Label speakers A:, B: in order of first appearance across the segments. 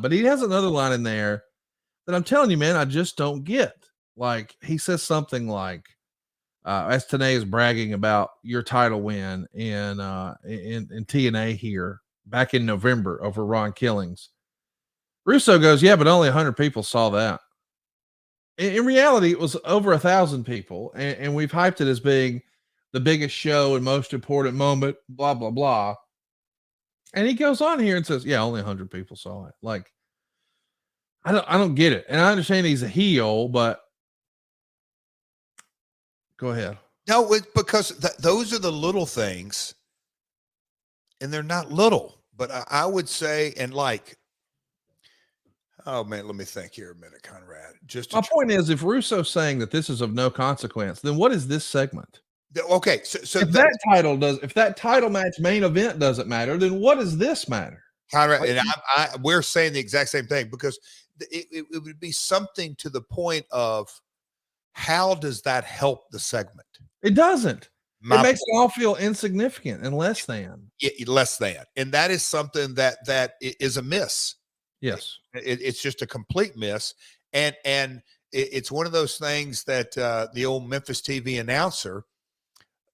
A: But he has another line in there that I'm telling you, man, I just don't get. Like, he says something like, as TNA is bragging about your title win in TNA here back in November over Ron Killings. Russo goes, yeah, but only 100 people saw that. In reality, it was over 1,000 people, and we've hyped it as being the biggest show and most important moment, blah, blah, blah. And he goes on here and says, yeah, only 100 people saw it. Like, I don't get it. And I understand he's a heel, but go ahead.
B: No, it's because those are the little things, and they're not little, but I would say, and like, oh man, let me think here a minute, Conrad.
A: My point is, if Russo's saying that this is of no consequence, then what is this segment?
B: Okay, so
A: if that title match main event doesn't matter, then what does this matter?
B: Conrad, and we're saying the exact same thing, because it would be something to the point of, how does that help the segment?
A: It doesn't. It makes it all feel insignificant and less than.
B: And that is something that is a miss.
A: Yes.
B: It's just a complete miss. And it's one of those things that the old Memphis TV announcer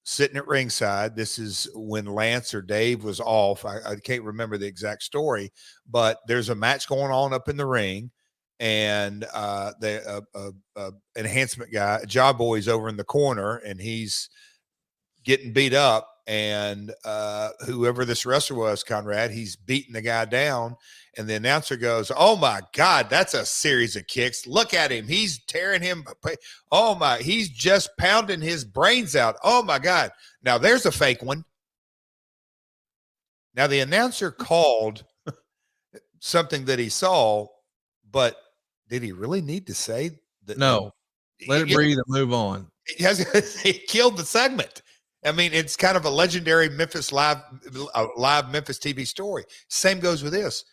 B: sitting at ringside, this is when Lance or Dave was off. I can't remember the exact story, but there's a match going on up in the ring, and the enhancement guy, Job Boy's over in the corner, and he's getting beat up, and whoever this wrestler was, Conrad, he's beating the guy down, and the announcer goes, oh my God, that's a series of kicks. Look at him. He's tearing him. Oh my, he's just pounding his brains out. Oh my God. Now there's a fake one. Now the announcer called something that he saw, but did he really need to say that?
A: No. Let it breathe and move on.
B: It killed the segment. I mean, it's kind of a legendary Memphis live Memphis TV story. Same goes with this.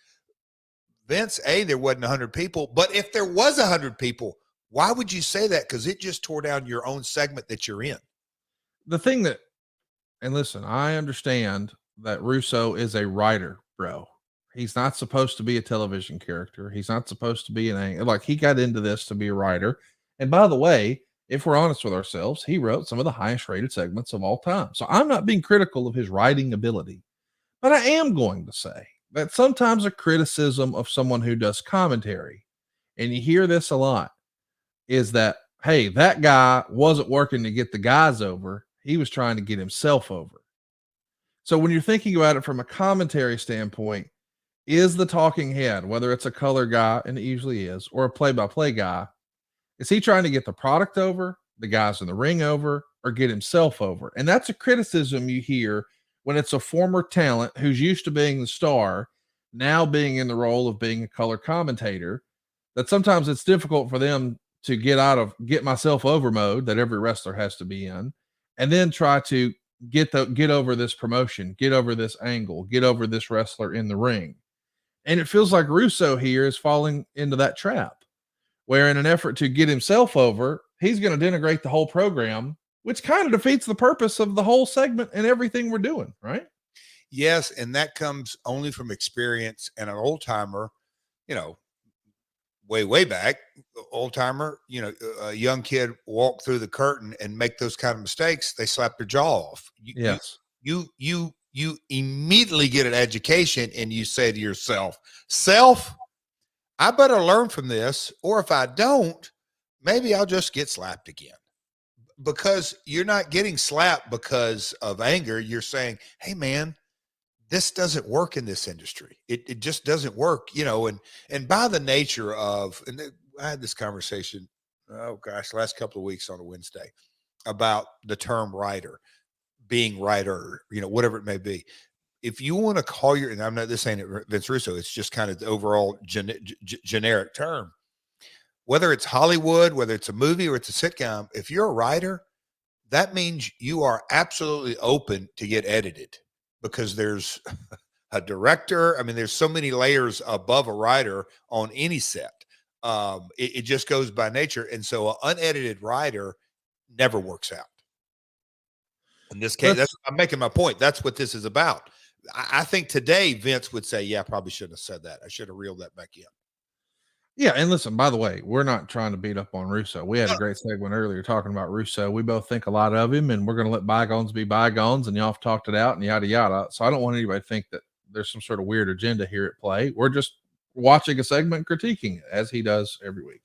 B: Vince, there wasn't 100 people, but if there was 100 people, why would you say that? Because it just tore down your own segment that you're in.
A: The thing that, and listen, I understand that Russo is a writer, bro. He's not supposed to be a television character. He's not supposed to be like, he got into this to be a writer. And by the way, if we're honest with ourselves, he wrote some of the highest rated segments of all time. So I'm not being critical of his writing ability, but I am going to say that sometimes a criticism of someone who does commentary, and you hear this a lot, is that, hey, that guy wasn't working to get the guys over. He was trying to get himself over. So when you're thinking about it from a commentary standpoint, is the talking head, whether it's a color guy, and it usually is, or a play-by-play guy, is he trying to get the product over, the guys in the ring over, or get himself over? And that's a criticism you hear when it's a former talent who's used to being the star, now being in the role of being a color commentator, that sometimes it's difficult for them to get out of get myself over mode that every wrestler has to be in, and then try to get over this promotion, get over this angle, get over this wrestler in the ring. And it feels like Russo here is falling into that trap, where in an effort to get himself over, he's going to denigrate the whole program, which kind of defeats the purpose of the whole segment and everything we're doing, right?
B: Yes, and that comes only from experience, and an old timer, way back, old timer, a young kid walk through the curtain and make those kind of mistakes, they slap their jaw off.
A: Yes.
B: You immediately get an education, and you say to yourself, I better learn from this, or if I don't, maybe I'll just get slapped again. Because you're not getting slapped because of anger. You're saying, hey man, this doesn't work in this industry. It just doesn't work, and by the nature of, and I had this conversation, last couple of weeks on a Wednesday about the term writer, being writer, whatever it may be. If you want to call and I'm not this ain't Vince Russo, it's just kind of the overall generic term. Whether it's Hollywood, whether it's a movie or it's a sitcom, if you're a writer, that means you are absolutely open to get edited, because there's a director. I mean, there's so many layers above a writer on any set. It just goes by nature. And so an unedited writer never works out. In this case, I'm making my point. That's what this is about. I think today Vince would say, yeah, I probably shouldn't have said that. I should have reeled that back in.
A: Yeah, and listen, by the way, we're not trying to beat up on Russo. We had a great segment earlier talking about Russo. We both think a lot of him, and we're going to let bygones be bygones, and y'all have talked it out and yada yada. So I don't want anybody to think that there's some sort of weird agenda here at play. We're just watching a segment, critiquing it as he does every week.